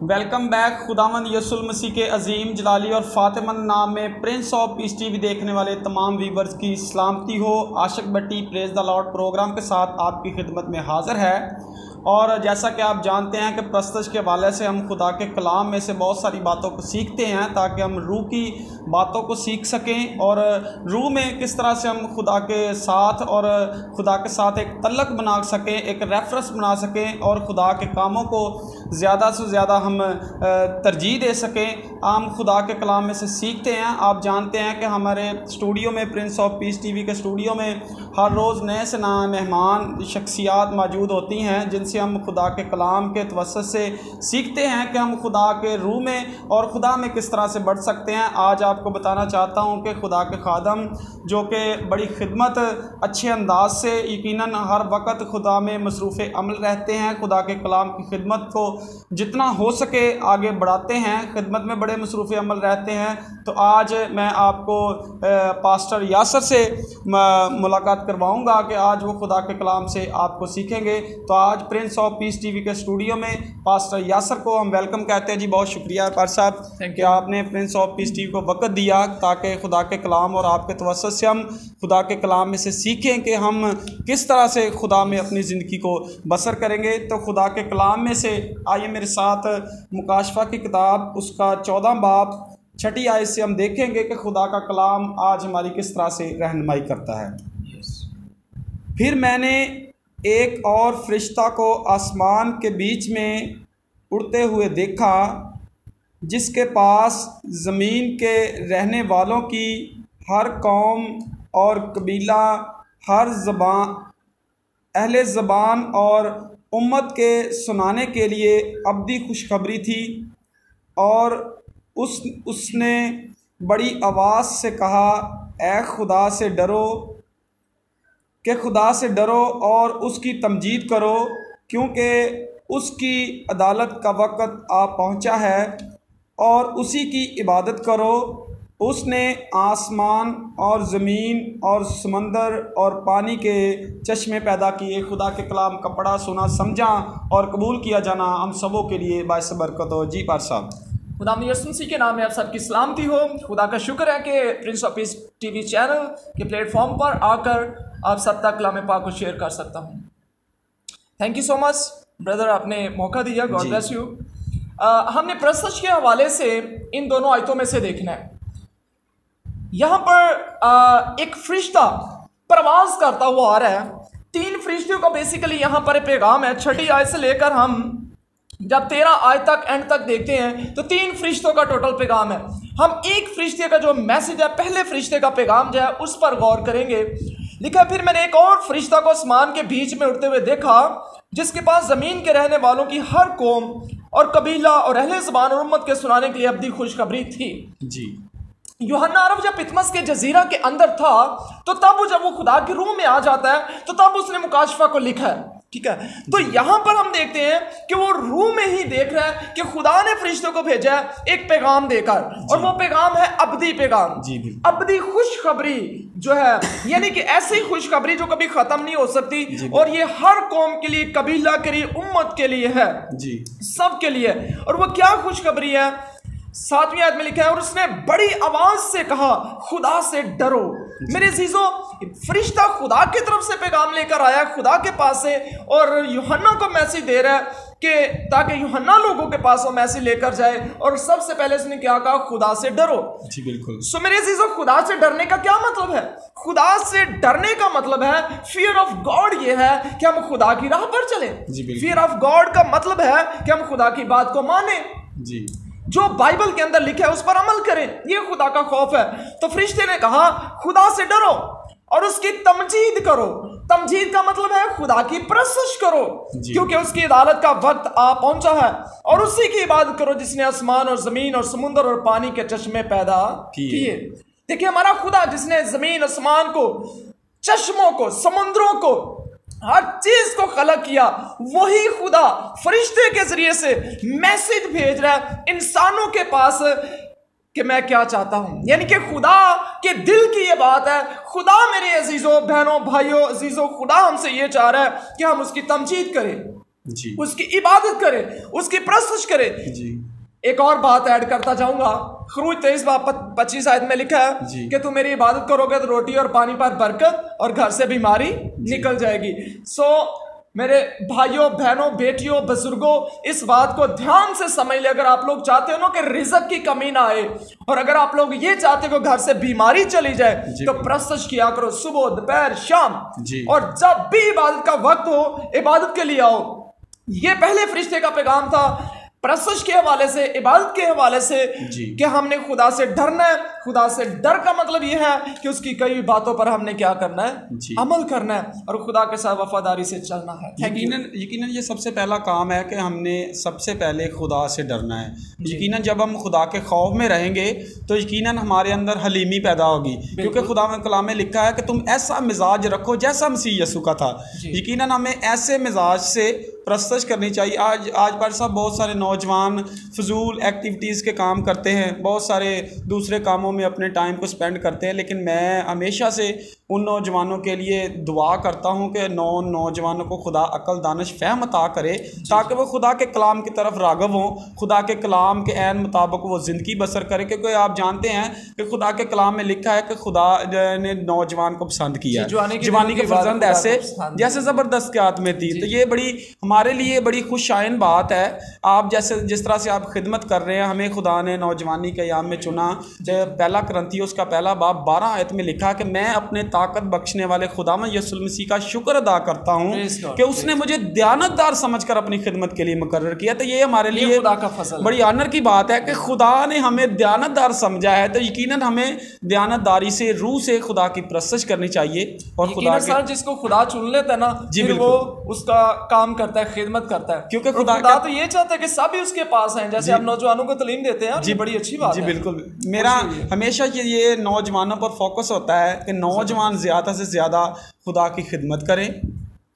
Welcome back. خداوند یسوع المسیح کے عظیم جلالی اور فاطمہ نام میں prince of peace T V دیکھنے والے تمام ویورز کی سلامتی ہو۔ عاشق بٹی پریز دا لارڈ پروگرام کے ساتھ آپ کی خدمت میں حاضر ہے، اور جیسا کہ آپ جانتے ہیں کہ پرستش کے حوالے سے ہم خدا کے کلام میں سے بہت ساری باتوں کو سیکھتے ہیں تاکہ ہم روح کی باتوں کو سیکھ سکیں، اور روح میں کس طرح سے ہم خدا کے ساتھ اور خدا کے ساتھ ایک تعلق بنا سکیں، ایک ریفرنس بنا سکیں، اور خدا کے کاموں کو زیادہ سے زیادہ ہم ترجیح دے سکیں۔ ہم خدا کے کلام میں سے سیکھتے ہیں۔ آپ جانتے ہیں کہ ہمارے اسٹوڈیو میں، prince of peace T V کے اسٹوڈیو میں ہر روز نئے سے نئے مہمان شخصیات موجود ہوتی ہیں جن سے ہم خدا کے کلام کے توسط سے سیکھتے ہیں کہ ہم خدا کے روح میں اور خدا میں کس طرح سے بڑھ سکتے ہیں۔ آج آپ کو بتانا چاہتا ہوں کہ خدا کے خادم جو کہ بڑی خدمت اچھے انداز سے یقیناً ہر وقت خدا میں مصروف عمل رہتے ہیں، خدا کے کلام کی خدمت کو جتنا ہو سکے آگے بڑھاتے ہیں، خدمت میں بڑے مصروف عمل رہتے ہیں۔ تو آج میں آپ کو پاسٹر یاسر سے ملاقات کرواؤں گا کہ آج وہ خدا کے کلام سے آپ کو سیکھیں گے۔ تو آج prince of peace T V کے اسٹوڈیو میں پاسٹر یاسر کو ہم ویلکم کہتے ہیں۔ جی بہت شکریہ پاسٹر صاحب کہ آپ نے prince of peace T V کو وقت دیا تاکہ خدا کے کلام اور آپ کے توسط سے ہم خدا کے کلام میں سے سیکھیں کہ ہم کس طرح سے خدا میں اپنی زندگی کو بسر کریں گے۔ تو خدا کے کلام میں سے آئیے میرے ساتھ مکاشفہ کی کتاب اس کا 14 باب 6 آیت سے ہم دیکھیں گے کہ خدا کا کلام آج ہماری کس طرح سے رہنمائی کرتا ہے۔ پھر میں نے ایک اور فرشتہ کو آسمان کے بیچ میں اڑتے ہوئے دیکھا، جس کے پاس زمین کے رہنے والوں کی ہر قوم اور قبیلہ، ہر زبان، اہل زبان اور امت کے سنانے کے لیے ابدی خوشخبری تھی، اور اس نے بڑی آواز سے کہا، اے خدا سے ڈرو، کہ خدا سے ڈرو اور اس کی تمجید کرو، کیونکہ اس کی عدالت کا وقت آ پہنچا ہے، اور اسی کی عبادت کرو۔ اس نے آسمان اور زمین اور سمندر اور پانی کے چشمے پیدا کیے۔ خدا کے کلام کا پڑھا، سنا، سمجھا اور قبول کیا جانا ہم سبوں کے لیے باعث برکت ہو۔ جی پار صاحب۔ خدا یسوع مسیح کے نام میں آپ سب کی سلامتی ہو۔ خدا کا شکر ہے کہ prince of peace T V channel کے پلیٹ فارم پر آ کر آپ سب تک کلام پاک کو شیئر کر سکتا ہوں۔ Thank you so much brother, آپ نے موقع دیا، گاڈ بلیس یو۔ ہم نے پرستش کے حوالے سے ان دونوں آیتوں میں سے دیکھنا ہے۔ یہاں پر ایک فرشتہ پرواز کرتا ہوا آ رہا ہے۔ 3 فرشتوں کا بیسیکلی یہاں پر پیغام ہے۔ 6 آیت سے لے کر ہم جب 13 آیت تک اینڈ تک دیکھتے ہیں تو 3 فرشتوں کا ٹوٹل پیغام ہے۔ ہم ایک فرشتے کا جو میسج ہے، پہلے فرشتے کا پیغام جو ہے اس پر غور کریں گے۔ لکھا، پھر میں نے ایک اور فرشتہ کو آسمان کے بیچ میں اڑتے ہوئے دیکھا، جس کے پاس زمین کے رہنے والوں کی ہر قوم اور قبیلہ اور اہل زبان اور امت کے سنانے کے لیے ابدی خوشخبری تھی۔ جی، یوحنا عرب جب پتمس کے جزیرہ کے اندر تھا تو تب جب وہ خدا کی روح میں آ جاتا ہے تو تب اس نے مکاشفہ کو لکھا ہے، ٹھیک ہے۔ تو یہاں پر ہم دیکھتے ہیں کہ وہ روح میں ہی دیکھ رہا ہے کہ خدا نے فرشتوں کو بھیجا ہے ایک پیغام دے کر، اور وہ پیغام ہے ابدی پیغام، ابدی خوشخبری جو ہے، یعنی کہ ایسی خوشخبری جو کبھی ختم نہیں ہو سکتی، اور یہ ہر قوم کے لیے، قبیلہ کے لیے، امت کے لیے ہے، سب کے لیے۔ اور وہ کیا خوشخبری ہے؟ 7ویں آیت میں لکھا ہے، اور اس نے بڑی آواز سے کہا، خدا سے ڈرو۔ میرے عزیزو، فرشتہ خدا کی طرف سے پیغام لے کر آیا خدا کے پاس سے، اور یوحنا کو میسج دے رہا ہے کہ تاکہ یوحنا لوگوں کے پاس وہ میسج لے کر جائے، اور سب سے پہلے اس نے کیا کہا؟ خدا سے ڈرو۔ جی بالکل۔ سو میرے عزیزو، خدا سے ڈرنے کا کیا مطلب ہے؟ خدا سے ڈرنے کا مطلب ہے فیئر آف گاڈ، یہ ہے کہ ہم خدا کی راہ پر چلیں۔ فیئر آف گاڈ کا مطلب ہے کہ ہم خدا کی بات کو مانیں، جی، جو بائبل کے اندر لکھا ہے اس پر عمل کریں، یہ خدا کا خوف ہے۔ تو فرشتے نے کہا خدا سے ڈرو اور اس کی تمجید کرو۔ تمجید کا مطلب ہے خدا کی پرستش کرو، کیونکہ اس کی عدالت کا وقت آ پہنچا ہے، اور اسی کی عبادت کرو جس نے آسمان اور زمین اور سمندر اور پانی کے چشمے پیدا کیے۔ دیکھیں، ہمارا خدا جس نے زمین، آسمان کو، چشموں کو، سمندروں کو، ہر چیز کو خلق کیا، وہی خدا فرشتے کے ذریعے سے میسج بھیج رہا ہے انسانوں کے پاس کہ میں کیا چاہتا ہوں۔ یعنی کہ خدا کے دل کی یہ بات ہے۔ خدا میرے عزیزوں، بہنوں، بھائیوں، عزیزوں، خدا ہم سے یہ چاہ رہا ہے کہ ہم اس کی تمجید کریں۔ جی اس کی عبادت کرے، اس کی پرستش کرے۔ جی ایک اور بات ایڈ کرتا جاؤں گا، خروج 23:25 آیت میں لکھا ہے جی کہ تم میری عبادت کرو گے تو روٹی اور پانی پر برکت اور گھر سے بیماری نکل جائے گی۔ سو میرے بھائیوں، بہنوں، بیٹیوں، بزرگوں، اس بات کو دھیان سے سمجھ لیں۔ اگر آپ لوگ چاہتے ہو نا کہ رزق کی کمی نہ آئے، اور اگر آپ لوگ یہ چاہتے ہو کہ گھر سے بیماری چلی جائے، تو پرستش کیا کرو صبح، دوپہر، شام، اور جب بھی عبادت کا وقت ہو عبادت کے لیے آؤ۔ یہ پہلے فرشتے کا پیغام تھا پرستش کے حوالے سے، عبادت کے حوالے سے، کہ ہم نے خدا سے ڈرنا ہے۔ خدا سے ڈر کا مطلب یہ ہے کہ اس کی کئی باتوں پر ہم نے کیا کرنا ہے، عمل کرنا ہے، اور خدا کے ساتھ وفاداری سے چلنا ہے۔ یقیناً یہ سب سے پہلا کام ہے کہ ہم نے سب سے پہلے خدا سے ڈرنا ہے۔ یقیناً جب ہم خدا کے خوف میں رہیں گے تو یقیناً ہمارے اندر حلیمی پیدا ہوگی، کیونکہ خدا میں کلام میں لکھا ہے کہ تم ایسا مزاج رکھو جیسا مسیح یسوع کا تھا۔ یقیناً ہمیں ایسے مزاج سے پرستش کرنی چاہیے۔ آج پر صاحب بہت سارے نوجوان فضول ایکٹیویٹیز کے کام کرتے ہیں، بہت سارے دوسرے کاموں میں اپنے ٹائم کو سپینڈ کرتے ہیں، لیکن میں ہمیشہ سے ان نوجوانوں کے لیے دعا کرتا ہوں کہ نوجوانوں کو خدا عقل، دانش، فہم عطا کرے، تاکہ وہ خدا کے کلام کی طرف راغب ہوں، خدا کے کلام کے عین مطابق وہ زندگی بسر کرے۔ کیونکہ آپ جانتے ہیں کہ خدا کے کلام میں لکھا ہے کہ خدا نے نوجوان کو پسند کیا، جوانی کے فرزند ایسے جیسے زبردست کے ہاتھ میں تھی۔ تو یہ بڑی ہمارے لیے بڑی خوش آئند بات ہے۔ آپ جس طرح سے آپ خدمت کر رہے ہیں، ہمیں خدا نے نوجوانی کے ایام میں چنا۔ پہلا کرنتھیوس کا پہلا باب 12 آیت میں لکھا کہ میں اپنے طاقت بخشنے والے خداوند یسوع مسیح کا شکر ادا کرتا ہوں کہ اس نے مجھے دیانتدار سمجھ کر اپنی خدمت کے لیے مقرر کیا۔ تو یہ ہمارے لیے بڑی آنر کی بات ہے کہ خدا نے ہمیں دیانتدار سمجھا ہے، تو یقیناً ہمیں دیانتداری سے، روح سے خدا کی پرستش کرنی چاہیے۔ اور خدا سر جس کو خدا چن لیتا ہے نا، وہ اس کا کام کرتا ہے، خدمت کرتا ہے، کیونکہ خدا تو یہ چاہتا ہے کہ سب ہی اس کے پاس ہیں، جیسے ہم نوجوانوں کو تعلیم دیتے ہیں۔ بڑی اچھی بات ہے۔ جی بالکل، میرا ہمیشہ یہ نوجوانوں پر فوکس ہوتا ہے کہ نوجوان زیادہ سے زیادہ خدا کی خدمت کریں،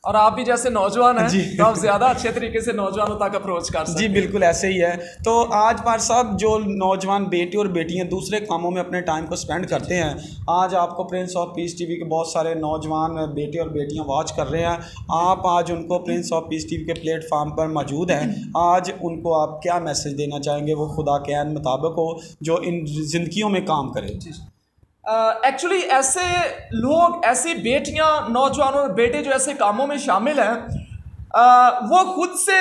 اور آپ بھی جیسے نوجوان ہیں تو آپ زیادہ اچھے طریقے سے نوجوانوں تک اپروچ کر سکتے ہیں۔ جی بالکل ایسے ہی ہے۔ تو آج پر صاحب جو نوجوان بیٹے اور بیٹیاں دوسرے کاموں میں اپنے ٹائم کو سپینڈ کرتے ہیں، آج آپ کو prince of peace T V کے بہت سارے نوجوان بیٹے اور بیٹیاں واچ کر رہے ہیں۔ آپ آج ان کو prince of peace T V کے پلیٹ فارم پر موجود ہیں، آج ان کو آپ کیا میسج دینا چاہیں گے وہ خدا کے عین مطابق ہو، جو ان زندگیوں میں کام کرے؟ ایکچولی ایسے لوگ، ایسی بیٹیاں، نوجوان اور بیٹے جو ایسے کاموں میں شامل ہیں، وہ خود سے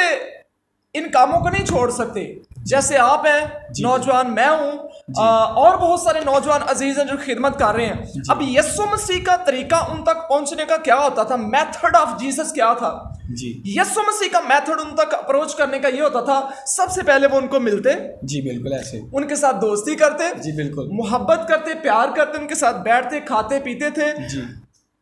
ان کاموں کو نہیں چھوڑ سکتے۔ جیسے آپ ہیں نوجوان، میں ہوں، اور بہت سارے نوجوان عزیز ہیں جو خدمت کر رہے ہیں۔ اب یسوع مسیح کا طریقہ ان تک پہنچنے کا کیا ہوتا تھا؟ میتھڈ آف جیسس کیا تھا؟ یسوع مسیح کا میتھڈ ان تک اپروچ کرنے کا یہ ہوتا تھا، سب سے پہلے وہ ان کو ملتے، جی بالکل ایسے، ان کے ساتھ دوستی کرتے، جی بالکل محبت کرتے، پیار کرتے، ان کے ساتھ بیٹھتے، کھاتے پیتے تھے،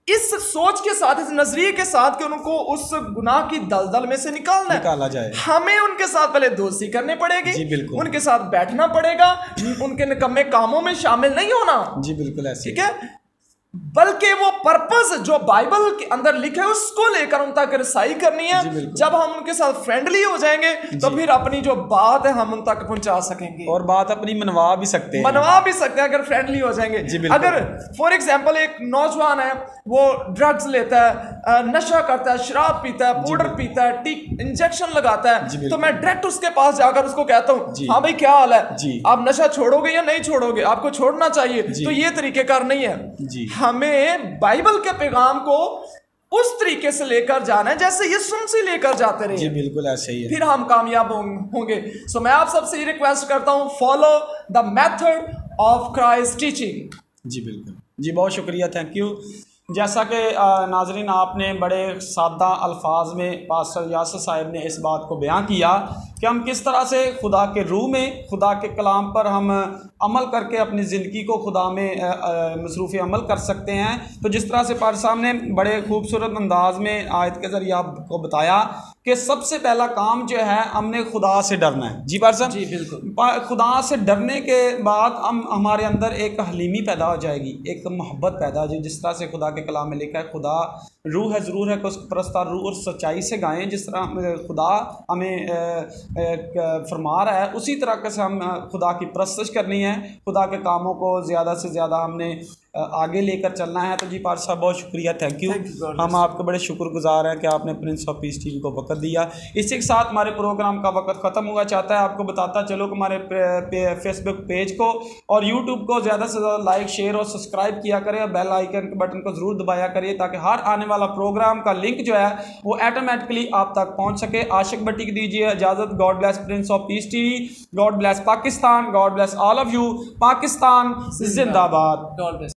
اس سوچ کے ساتھ، اس نظریے کے ساتھ کہ ان کو اس گناہ کی دلدل میں سے نکالا جائے۔ ہمیں ان کے ساتھ پہلے دوستی کرنی پڑے گی، ان کے ساتھ بیٹھنا پڑے گا، ان کے نکمے کاموں میں شامل نہیں ہونا۔ جی بالکل ایسے، ٹھیک ہے، بلکہ وہ پرپز جو بائبل کے اندر لکھا ہے اس کو لے کر ان تک رسائی کرنی ہے۔ جب ہم ان کے ساتھ فرینڈلی ہو جائیں گے تو پھر اپنی جو بات ہے ہم ان تک پہنچا سکیں گے، اور بات اپنی منوا بھی سکتے ہیں اگر فرینڈلی ہو جائیں گے۔ اگر فار ایگزامپل ایک نوجوان ہے، وہ ڈرگز لیتا ہے، نشہ کرتا ہے، شراب پیتا ہے، پاؤڈر پیتا ہے، انجیکشن لگاتا ہے، تو میں ڈائریکٹ اس کے پاس جا کر اس کو کہتا ہوں، ہاں بھائی کیا حال ہے، آپ نشہ چھوڑو گے یا نہیں چھوڑو گے؟ آپ کو چھوڑنا چاہیے۔ تو یہ طریقہ کار نہیں ہے۔ ہمیں بائبل کے پیغام کو اس طریقے سے لے کر جانا ہے جیسے یسوع مسیح لے کر جاتے رہے۔ جی بالکل ایسے ہی ہے، پھر ہم کامیاب ہوں گے۔ سو میں آپ سب سے یہ ریکویسٹ کرتا ہوں، follow the method of Christ teaching. جی بالکل، جی بہت شکریہ، تھینک یو۔ جیسا کہ ناظرین آپ نے بڑے سادہ الفاظ میں پاسٹر یاسر صاحب نے اس بات کو بیان کیا کہ ہم کس طرح سے خدا کے روح میں، خدا کے کلام پر ہم عمل کر کے اپنی زندگی کو خدا میں مصروف عمل کر سکتے ہیں۔ تو جس طرح سے پاسٹر صاحب نے بڑے خوبصورت انداز میں آیت کے ذریعے آپ کو بتایا کہ سب سے پہلا کام جو ہے ہم نے خدا سے ڈرنا ہے۔ جی پاسٹر صاحب، جی بالکل، خدا سے ڈرنے کے بعد ہمارے اندر ایک حلیمی پیدا ہو جائے گی، ایک محبت پیدا ہو جائے گی۔ جس طرح سے خدا کے کلام میں لکھا ہے خدا روح ہے، ضرور ہے کہ اس کو پرستار روح اور سچائی سے گائیں۔ جس طرح خدا ہمیں فرما رہا ہے اسی طرح سے ہم خدا کی پرستش کرنی ہے، خدا کے کاموں کو زیادہ سے زیادہ ہم نے آگے لے کر چلنا ہے. تو جی پارس صاحب بہت شکریہ, تھینک یو. God ہم آپ کے بڑے شکر گزار ہیں کہ آپ نے prince of peace T V کو وقت دیا. اسی کے ساتھ ہمارے پروگرام کا وقت ختم ہوا. چاہتا ہے آپ کو بتاتا چلو کہ ہمارے فیس بک پیج کو اور یوٹیوب کو زیادہ سے زیادہ لائک شیئر اور سبسکرائب کیا کرے, اور بیل آئیکن کے بٹن کو ضرور دبایا کریے تاکہ ہر آنے والا پروگرام کا لنک جو ہے وہ آٹومیٹکلی آپ تک پہنچ سکے. عاشق بٹی کی دیجیے اجازت. God bless prince of peace T V, God bless Pakistan, God bless all of you. Pakistan زندہ باد. God bless.